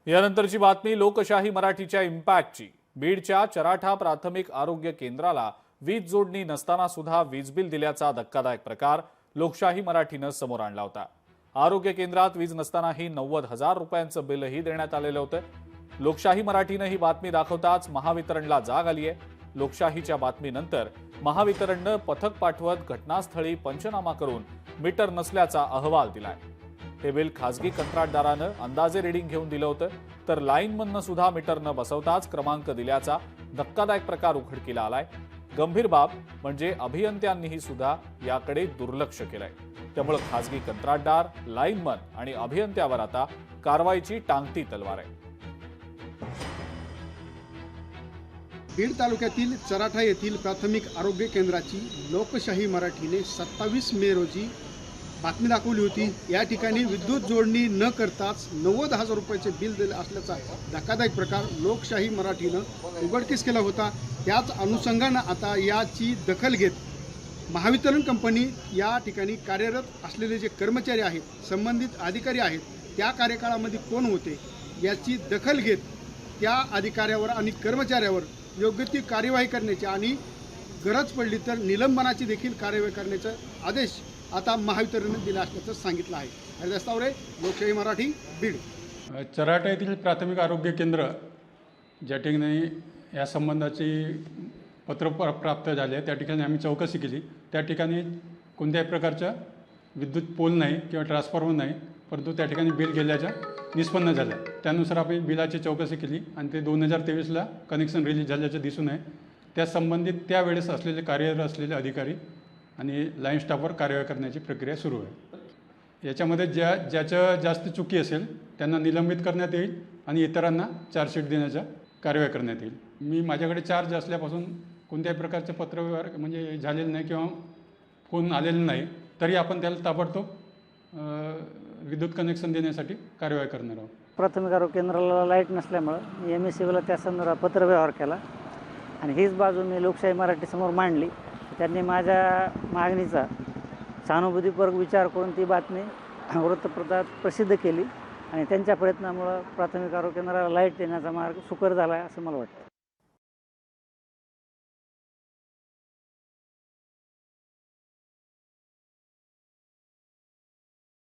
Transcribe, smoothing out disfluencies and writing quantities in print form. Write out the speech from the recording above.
यानंतरची बातमी लोकशाही मराठीच्या इम्पॅक्टची। बीडच्या चराठा प्राथमिक आरोग्य केंद्राला वीज जोडणी नसताना सुद्धा वीज बिल दिल्याचा धक्कादायक प्रकार लोकशाही मराठीनं समोर आणला होता। आरोग्य केंद्रात वीज नसतानाही 90,000 रुपयांचं बिलही देण्यात आलेलं होतं। लोकशाही मराठीनं ही बातमी दाखवताच महावितरणला जाग आली आहे। लोकशाहीच्या बातमीनंतर महावितरणनं पथक पाठवत घटनास्थळी पंचनामा करून मीटर नसल्याचा अहवाल दिलाय। हे बिल खासगी कंत्राटदारानं अंदाजे रीडिंग घेऊन दिलं होतं, तर लाईनमननं सुद्धा मीटर न बसवताच क्रमांक दिल्याचा धक्कादायक प्रकार उघडकीला आलाय। गंभीर बाब म्हणजे अभियंत्यांनीही सुद्धा याकडे दुर्लक्ष केलंय। त्यामुळे खासगी कंत्राटदार, लाईनमन आणि अभियंत्यावर आता कारवाईची टांगती तलवार आहे। बीड तालुक्यातील चराठा येथील प्राथमिक आरोग्य केंद्राची लोकशाही मराठीने 27 मे रोजी बातमी दाखवली होती। या ठिकाणी विद्युत जोडणी न करताच 90,000 रुपयाचे बिल दिले असल्याचा धक्कादायक प्रकार लोकशाही मराठीनं उघडकीस केला होता। त्याच अनुषंगानं आता याची दखल घेत महावितरण कंपनी या ठिकाणी कार्यरत असलेले जे कर्मचारी आहेत, संबंधित अधिकारी आहेत, त्या कार्यकाळामध्ये कोण होते याची दखल घेत त्या अधिकाऱ्यावर आणि कर्मचाऱ्यावर योग्य ती कार्यवाही करण्याची आणि गरज पडली तर निलंबनाची देखील कार्यवाही करण्याचा आदेश आता महावितरणने दिला असल्याचं सांगितलं आहे। हरिदास तावरे, लोकशाही मराठी, बीड। चराठा येथील प्राथमिक आरोग्य केंद्र ज्या ठिकाणी या संबंधाची पत्र प्राप्त झाले त्या ठिकाणी आम्ही चौकशी केली। त्या ठिकाणी कोणत्याही प्रकारचा विद्युत पोल नाही किंवा ट्रान्सफॉर्मर नाही, परंतु त्या ठिकाणी बिल गेल्याच्या निष्पन्न झालं। त्यानुसार आपण बिलाची चौकशी केली आणि ते 2023ला कनेक्शन रिलीज झाल्याचं दिसून आहे। त्या संबंधित त्यावेळेस असलेले कार्यरत असलेले अधिकारी आणि लाईन स्टाफवर कारवाई करण्याची प्रक्रिया सुरू आहे। याच्यामध्ये ज्याच्या जास्त चुकी असेल त्यांना निलंबित करण्यात येईल आणि इतरांना चार्जशीट देण्याच्या कारवाई करण्यात येईल। मी माझ्याकडे चार्ज असल्यापासून कोणत्याही प्रकारचं पत्रव्यवहार म्हणजे झालेलं नाही किंवा फोन आलेलं नाही, तरी आपण त्याला ताबडतोब विद्युत कनेक्शन देण्यासाठी कारवाई करणार आहोत। प्राथमिक आरोग्य केंद्राला लाईट नसल्यामुळं MSCBला त्या संदर्भात पत्रव्यवहार केला आणि हीच बाजू मी लोकशाही मराठीसमोर मांडली। त्यांनी माझ्या मागणीचा सहानुभूतीपूर्वक विचार करून ती बातमी वृत्तपत्रात प्रसिद्ध केली आणि त्यांच्या प्रयत्नामुळं प्राथमिक आरोग्य केंद्राला लाईट देण्याचा मार्ग सुकर झाला आहे असं मला वाटतं।